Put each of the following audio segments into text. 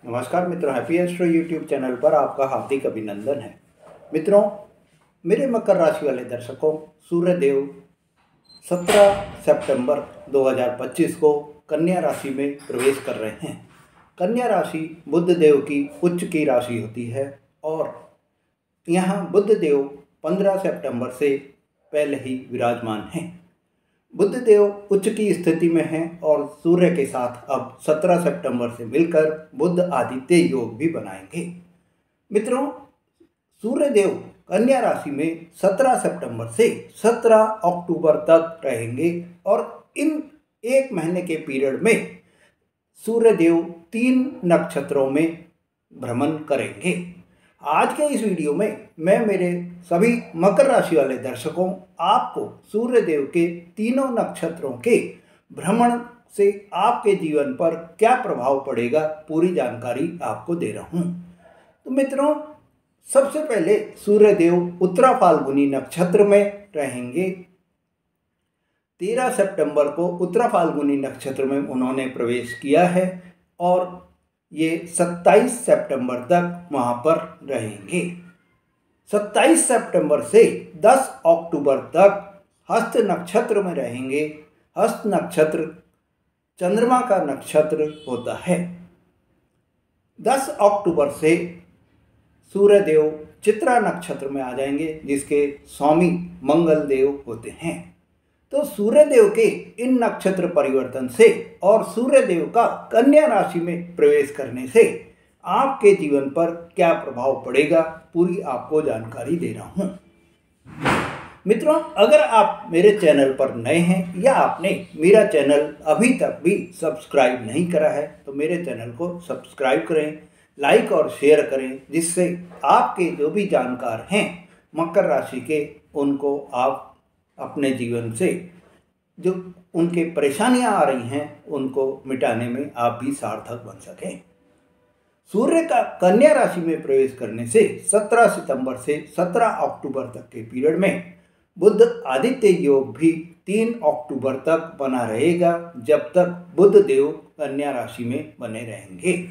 नमस्कार मित्रों, happy astro YouTube channel पर आपका हार्दिक अभिनंदन है। मित्रों, मेरे मकर राशि वाले दर्शकों, सूर्यदेव 17 सितंबर 2025 को कन्या राशि में प्रवेश कर रहे हैं। कन्या राशि बुध देव की उच्च की राशि होती है और यहाँ बुध देव 15 सितंबर से पहले ही विराजमान हैं। बुध देव उच्च की स्थिति में हैं और सूर्य के साथ अब 17 सितंबर से मिलकर बुध आदित्य योग भी बनाएंगे। मित्रों, सूर्य देव कन्या राशि में 17 सितंबर से 17 अक्टूबर तक रहेंगे और इन एक महीने के पीरियड में सूर्य देव 3 नक्षत्रों में भ्रमण करेंगे। आज के इस वीडियो में मैं मेरे सभी मकर राशि वाले दर्शकों आपको सूर्य देव के तीनों नक्षत्रों के भ्रमण से आपके जीवन पर क्या प्रभाव पड़ेगा पूरी जानकारी आपको दे रहा हूं। तो मित्रों, सबसे पहले सूर्य देव उत्तरा फाल्गुनी नक्षत्र में रहेंगे। 13 सितंबर को उत्तरा फाल्गुनी नक्षत्र में उन्होंने प्रवेश किया है और ये 27 सितंबर तक वहाँ पर रहेंगे। 27 सितंबर से 10 अक्टूबर तक हस्त नक्षत्र में रहेंगे। हस्त नक्षत्र चंद्रमा का नक्षत्र होता है। 10 अक्टूबर से सूर्यदेव चित्रा नक्षत्र में आ जाएंगे, जिसके स्वामी मंगल देव होते हैं। तो सूर्यदेव के इन नक्षत्र परिवर्तन से और सूर्यदेव का कन्या राशि में प्रवेश करने से आपके जीवन पर क्या प्रभाव पड़ेगा पूरी आपको जानकारी दे रहा हूं। मित्रों, अगर आप मेरे चैनल पर नए हैं या आपने मेरा चैनल अभी तक भी सब्सक्राइब नहीं करा है तो मेरे चैनल को सब्सक्राइब करें, लाइक और शेयर करें, जिससे आपके जो भी जानकार हैं मकर राशि के, उनको आप अपने जीवन से जो उनके परेशानियां आ रही हैं उनको मिटाने में आप भी सार्थक बन सकें। सूर्य का कन्या राशि में प्रवेश करने से 17 सितंबर से 17 अक्टूबर तक के पीरियड में बुध आदित्य योग भी 3 अक्टूबर तक बना रहेगा, जब तक बुध देव कन्या राशि में बने रहेंगे।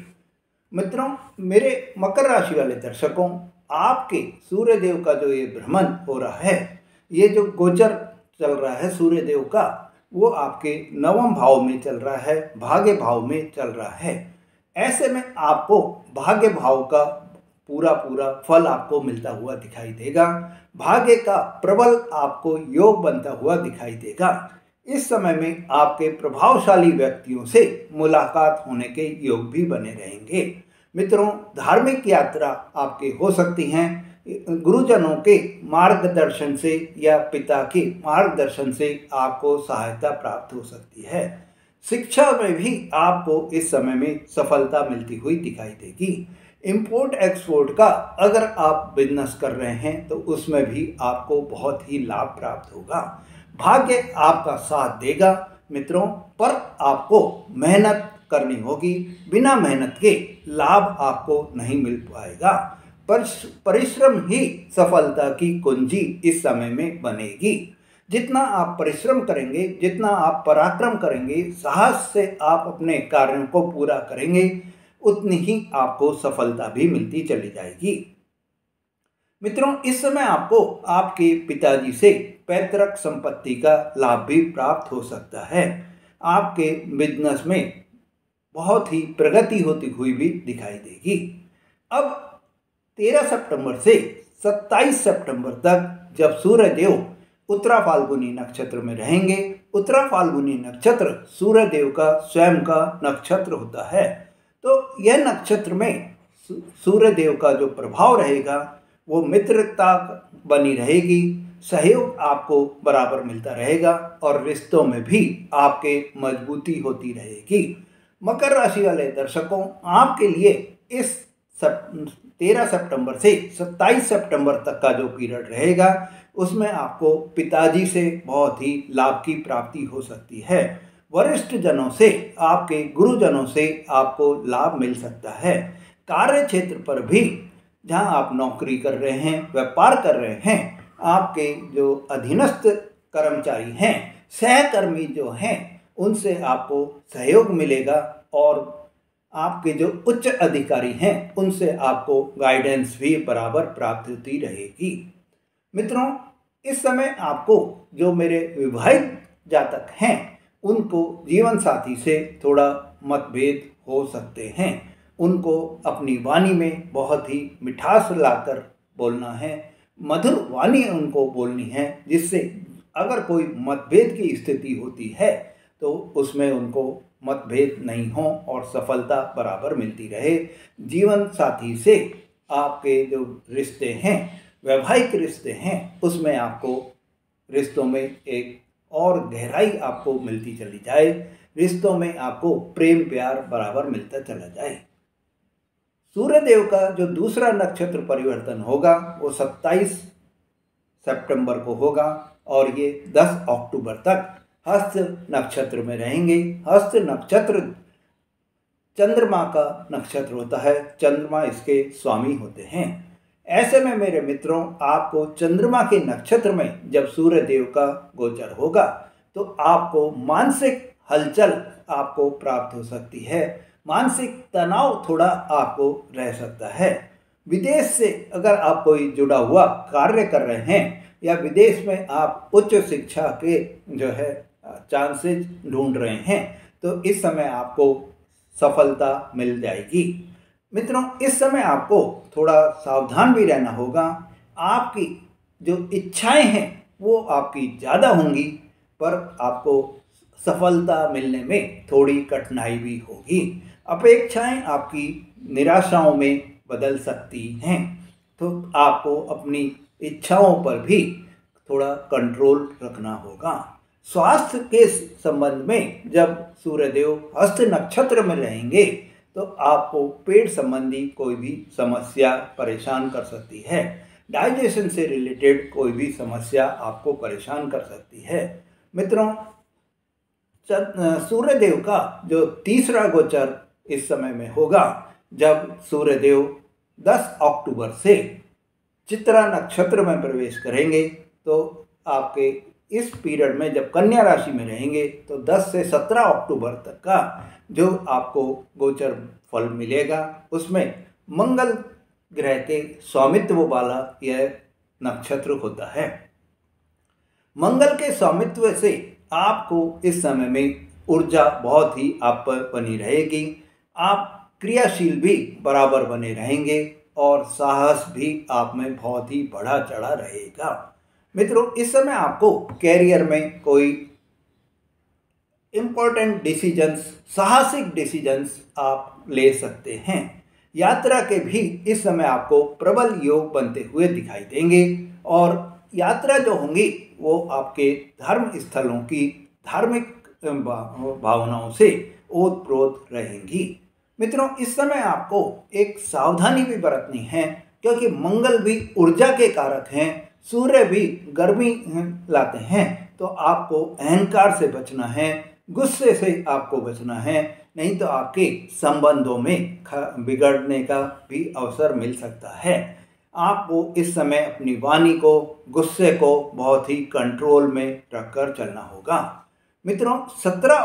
मित्रों, मेरे मकर राशि वाले दर्शकों, आपके सूर्य देव का जो ये भ्रमण हो रहा है, ये जो गोचर चल रहा है सूर्य देव का, वो आपके नवम भाव में चल रहा है, भाग्य भाव में चल रहा है। ऐसे में आपको भाग्य भाव का पूरा फल आपको मिलता हुआ दिखाई देगा। भाग्य का प्रबल आपको योग बनता हुआ दिखाई देगा। इस समय में आपके प्रभावशाली व्यक्तियों से मुलाकात होने के योग भी बने रहेंगे। मित्रों, धार्मिक यात्रा आपके हो सकती हैं। गुरुजनों के मार्गदर्शन से या पिता के मार्गदर्शन से आपको सहायता प्राप्त हो सकती है। शिक्षा में भी आपको इस समय में सफलता मिलती हुई दिखाई देगी। इंपोर्ट एक्सपोर्ट का अगर आप बिजनेस कर रहे हैं तो उसमें भी आपको बहुत ही लाभ प्राप्त होगा। भाग्य आपका साथ देगा मित्रों, पर आपको मेहनत करनी होगी। बिना मेहनत के लाभ आपको नहीं मिल पाएगा। परिश्रम ही सफलता की कुंजी इस समय में बनेगी। जितना आप परिश्रम करेंगे, जितना आप पराक्रम करेंगे, साहस से आप अपने कार्यों को पूरा करेंगे, उतनी ही आपको सफलता भी मिलती चली जाएगी। मित्रों, इस समय आपको आपके पिताजी से पैतृक संपत्ति का लाभ भी प्राप्त हो सकता है। आपके बिजनेस में बहुत ही प्रगति होती हुई भी दिखाई देगी। अब 13 सितंबर से 27 सितंबर तक जब सूर्य देव उत्तरा फाल्गुनी नक्षत्र में रहेंगे, उत्तरा फाल्गुनी नक्षत्र सूर्य देव का स्वयं का नक्षत्र होता है। तो यह नक्षत्र में सूर्य देव का जो प्रभाव रहेगा वो मित्रता बनी रहेगी, सहयोग आपको बराबर मिलता रहेगा और रिश्तों में भी आपके मजबूती होती रहेगी। मकर राशि वाले दर्शकों, आपके लिए इस 13 सितंबर से 27 सितंबर तक का जो पीरियड रहेगा उसमें आपको पिताजी से बहुत ही लाभ की प्राप्ति हो सकती है। वरिष्ठ जनों से, आपके गुरुजनों से आपको लाभ मिल सकता है। कार्य क्षेत्र पर भी, जहां आप नौकरी कर रहे हैं, व्यापार कर रहे हैं, आपके जो अधीनस्थ कर्मचारी हैं, सहकर्मी जो हैं, उनसे आपको सहयोग मिलेगा और आपके जो उच्च अधिकारी हैं उनसे आपको गाइडेंस भी बराबर प्राप्त होती रहेगी। मित्रों, इस समय आपको जो मेरे विवाहित जातक हैं उनको जीवन साथी से थोड़ा मतभेद हो सकते हैं। उनको अपनी वाणी में बहुत ही मिठास लाकर बोलना है, मधुर वाणी उनको बोलनी है, जिससे अगर कोई मतभेद की स्थिति होती है तो उसमें उनको मतभेद नहीं हो और सफलता बराबर मिलती रहे। जीवन साथी से आपके जो रिश्ते हैं, वैवाहिक रिश्ते हैं, उसमें आपको रिश्तों में एक और गहराई आपको मिलती चली जाए, रिश्तों में आपको प्रेम प्यार बराबर मिलता चला जाए। सूर्यदेव का जो दूसरा नक्षत्र परिवर्तन होगा वो 27 सितंबर को होगा और ये 10 अक्टूबर तक हस्त नक्षत्र में रहेंगे। हस्त नक्षत्र चंद्रमा का नक्षत्र होता है, चंद्रमा इसके स्वामी होते हैं। ऐसे में मेरे मित्रों, आपको चंद्रमा के नक्षत्र में जब सूर्य देव का गोचर होगा तो आपको मानसिक हलचल आपको प्राप्त हो सकती है, मानसिक तनाव थोड़ा आपको रह सकता है। विदेश से अगर आप कोई जुड़ा हुआ कार्य कर रहे हैं या विदेश में आप उच्च शिक्षा के जो है चांसेस ढूंढ रहे हैं तो इस समय आपको सफलता मिल जाएगी। मित्रों, इस समय आपको थोड़ा सावधान भी रहना होगा। आपकी जो इच्छाएं हैं वो आपकी ज़्यादा होंगी, पर आपको सफलता मिलने में थोड़ी कठिनाई भी होगी। अपेक्षाएं आपकी निराशाओं में बदल सकती हैं, तो आपको अपनी इच्छाओं पर भी थोड़ा कंट्रोल रखना होगा। स्वास्थ्य के संबंध में जब सूर्यदेव हस्त नक्षत्र में रहेंगे तो आपको पेट संबंधी कोई भी समस्या परेशान कर सकती है। डाइजेशन से रिलेटेड कोई भी समस्या आपको परेशान कर सकती है। मित्रों, सूर्यदेव का जो तीसरा गोचर इस समय में होगा जब सूर्यदेव 10 अक्टूबर से चित्रा नक्षत्र में प्रवेश करेंगे, तो आपके इस पीरियड में जब कन्या राशि में रहेंगे तो 10 से 17 अक्टूबर तक का जो आपको गोचर फल मिलेगा उसमें मंगल ग्रह के स्वामित्व वाला यह नक्षत्र होता है। मंगल के स्वामित्व से आपको इस समय में ऊर्जा बहुत ही आप पर बनी रहेगी। आप क्रियाशील भी बराबर बने रहेंगे और साहस भी आप में बहुत ही बढ़ा चढ़ा रहेगा। मित्रों, इस समय आपको कैरियर में कोई इम्पोर्टेंट डिसीजंस, साहसिक डिसीजंस आप ले सकते हैं। यात्रा के भी इस समय आपको प्रबल योग बनते हुए दिखाई देंगे और यात्रा जो होंगी वो आपके धर्म स्थलों की धार्मिक भावनाओं से ओतप्रोत रहेंगी। मित्रों, इस समय आपको एक सावधानी भी बरतनी है, क्योंकि मंगल भी ऊर्जा के कारक हैं, सूर्य भी गर्मी लाते हैं, तो आपको अहंकार से बचना है, गुस्से से आपको बचना है, नहीं तो आपके संबंधों में बिगड़ने का भी अवसर मिल सकता है। आपको इस समय अपनी वाणी को, गुस्से को बहुत ही कंट्रोल में रखकर चलना होगा। मित्रों, 17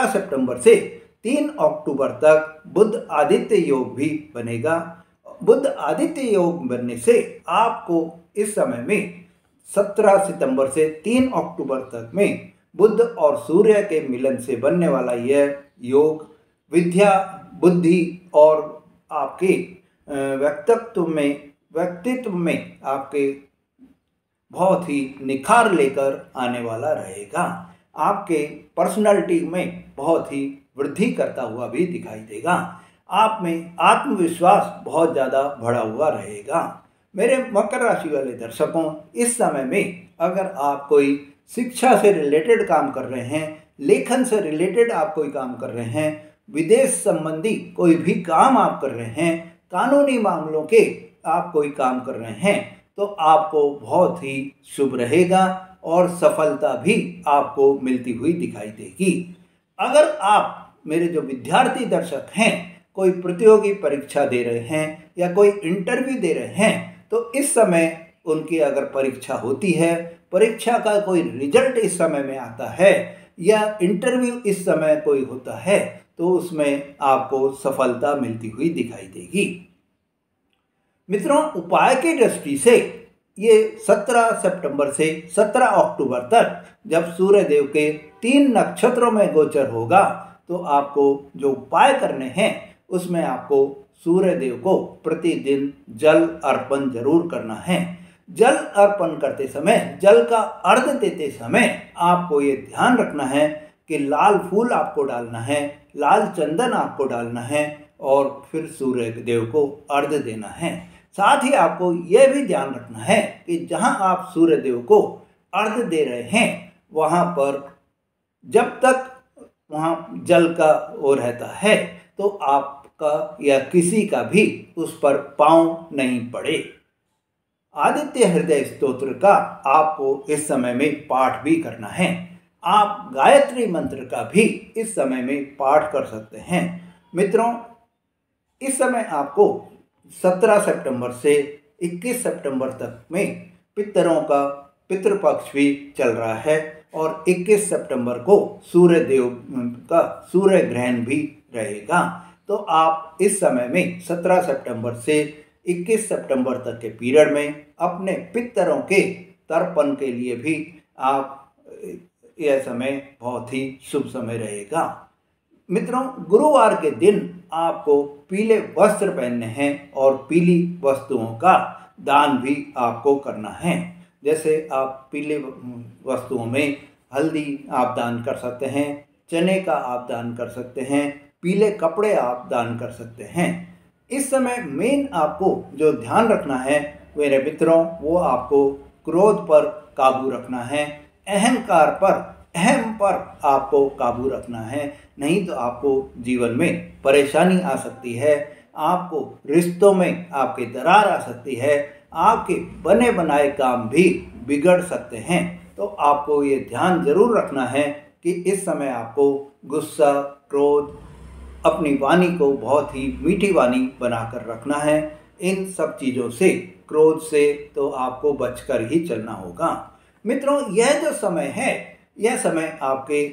सितंबर से 3 अक्टूबर तक बुध आदित्य योग भी बनेगा। बुध आदित्य योग बनने से आपको इस समय में 17 सितंबर से 3 अक्टूबर तक में बुध और सूर्य के मिलन से बनने वाला यह योग विद्या, बुद्धि और आपके व्यक्तित्व में आपके बहुत ही निखार लेकर आने वाला रहेगा। आपके पर्सनालिटी में बहुत ही वृद्धि करता हुआ भी दिखाई देगा। आप में आत्मविश्वास बहुत ज़्यादा बढ़ा हुआ रहेगा। मेरे मकर राशि वाले दर्शकों, इस समय में अगर आप कोई शिक्षा से रिलेटेड काम कर रहे हैं, लेखन से रिलेटेड आप कोई काम कर रहे हैं, विदेश संबंधी कोई भी काम आप कर रहे हैं, कानूनी मामलों के आप कोई काम कर रहे हैं, तो आपको बहुत ही शुभ रहेगा और सफलता भी आपको मिलती हुई दिखाई देगी। अगर आप मेरे जो विद्यार्थी दर्शक हैं कोई प्रतियोगी परीक्षा दे रहे हैं या कोई इंटरव्यू दे रहे हैं, तो इस समय उनकी अगर परीक्षा होती है, परीक्षा का कोई रिजल्ट इस समय में आता है या इंटरव्यू इस समय कोई होता है तो उसमें आपको सफलता मिलती हुई दिखाई देगी। मित्रों, उपाय की दृष्टि से ये 17 सितंबर से 17 अक्टूबर तक जब सूर्य देव के 3 नक्षत्रों में गोचर होगा तो आपको जो उपाय करने हैं उसमें आपको सूर्य देव को प्रतिदिन जल अर्पण जरूर करना है। जल अर्पण करते समय, जल का अर्घ देते समय आपको ये ध्यान रखना है कि लाल फूल आपको डालना है, लाल चंदन आपको डालना है और फिर सूर्य देव को अर्घ देना है। साथ ही आपको यह भी ध्यान रखना है कि जहां आप सूर्य देव को अर्घ दे रहे हैं वहां पर जब तक वहां जल का वो रहता है तो आपका या किसी का भी उस पर पांव नहीं पड़े। आदित्य हृदय स्तोत्र का आपको इस समय में पाठ भी करना है। आप गायत्री मंत्र का भी इस समय में पाठ कर सकते हैं। मित्रों, इस समय आपको 17 सितंबर से 21 सितंबर तक में पितरों का पितृपक्ष भी चल रहा है और 21 सितंबर को सूर्य देव का सूर्य ग्रहण भी रहेगा। तो आप इस समय में 17 सितंबर से 21 सितंबर तक के पीरियड में अपने पितरों के तर्पण के लिए भी आप यह समय बहुत ही शुभ समय रहेगा। मित्रों, गुरुवार के दिन आपको पीले वस्त्र पहनने हैं और पीली वस्तुओं का दान भी आपको करना है। जैसे आप पीले वस्तुओं में हल्दी आप दान कर सकते हैं, चने का आप दान कर सकते हैं, पीले कपड़े आप दान कर सकते हैं। इस समय मेन आपको जो ध्यान रखना है मेरे मित्रों, वो आपको क्रोध पर काबू रखना है, अहंकार पर, अहम पर आपको काबू रखना है, नहीं तो आपको जीवन में परेशानी आ सकती है। आपको रिश्तों में आपके दरार आ सकती है, आपके बने बनाए काम भी बिगड़ सकते हैं। तो आपको ये ध्यान जरूर रखना है कि इस समय आपको गुस्सा, क्रोध, अपनी वाणी को बहुत ही मीठी वाणी बनाकर रखना है। इन सब चीज़ों से, क्रोध से तो आपको बचकर ही चलना होगा। मित्रों, यह जो समय है यह समय आपके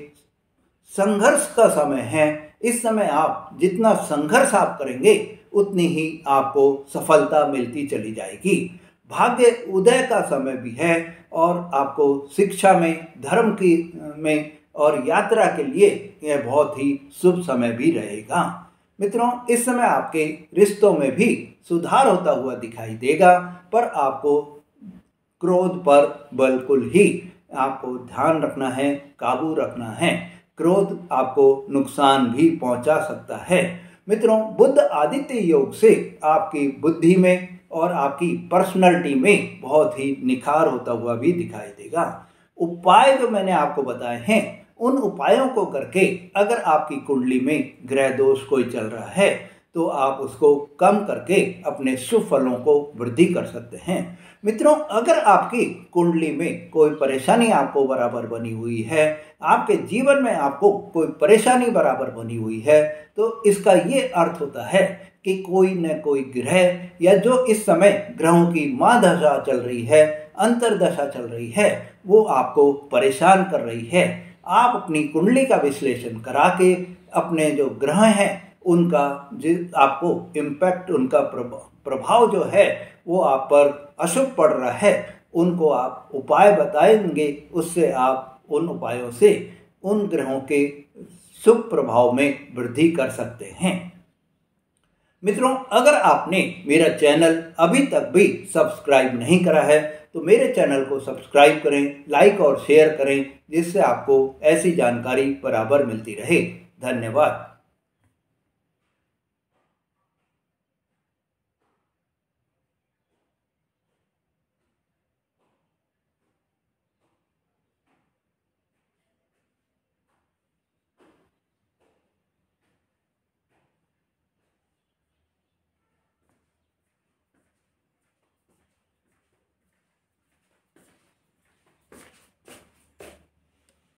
संघर्ष का समय है। इस समय आप जितना संघर्ष आप करेंगे उतनी ही आपको सफलता मिलती चली जाएगी। भाग्य उदय का समय भी है और आपको शिक्षा में, धर्म की में और यात्रा के लिए यह बहुत ही शुभ समय भी रहेगा। मित्रों, इस समय आपके रिश्तों में भी सुधार होता हुआ दिखाई देगा, पर आपको क्रोध पर बिल्कुल ही आपको ध्यान रखना है, काबू रखना है। क्रोध आपको नुकसान भी पहुंचा सकता है। मित्रों, बुध आदित्य योग से आपकी बुद्धि में और आपकी पर्सनैलिटी में बहुत ही निखार होता हुआ भी दिखाई देगा। उपाय जो मैंने आपको बताए हैं उन उपायों को करके अगर आपकी कुंडली में ग्रह दोष कोई चल रहा है तो आप उसको कम करके अपने शुभ फलों को वृद्धि कर सकते हैं। मित्रों, अगर आपकी कुंडली में कोई परेशानी आपको बराबर बनी हुई है, आपके जीवन में आपको कोई परेशानी बराबर बनी हुई है, तो इसका ये अर्थ होता है कि कोई न कोई ग्रह या जो इस समय ग्रहों की महादशा चल रही है, अंतरदशा चल रही है, वो आपको परेशान कर रही है। आप अपनी कुंडली का विश्लेषण करा के अपने जो ग्रह हैं उनका आपको इम्पैक्ट, उनका प्रभाव जो है वो आप पर अशुभ पड़ रहा है, उनको आप उपाय बताएंगे, उससे आप उन उपायों से उन ग्रहों के शुभ प्रभाव में वृद्धि कर सकते हैं। मित्रों, अगर आपने मेरा चैनल अभी तक भी सब्सक्राइब नहीं करा है तो मेरे चैनल को सब्सक्राइब करें, लाइक और शेयर करें, जिससे आपको ऐसी जानकारी बराबर मिलती रहे। धन्यवाद।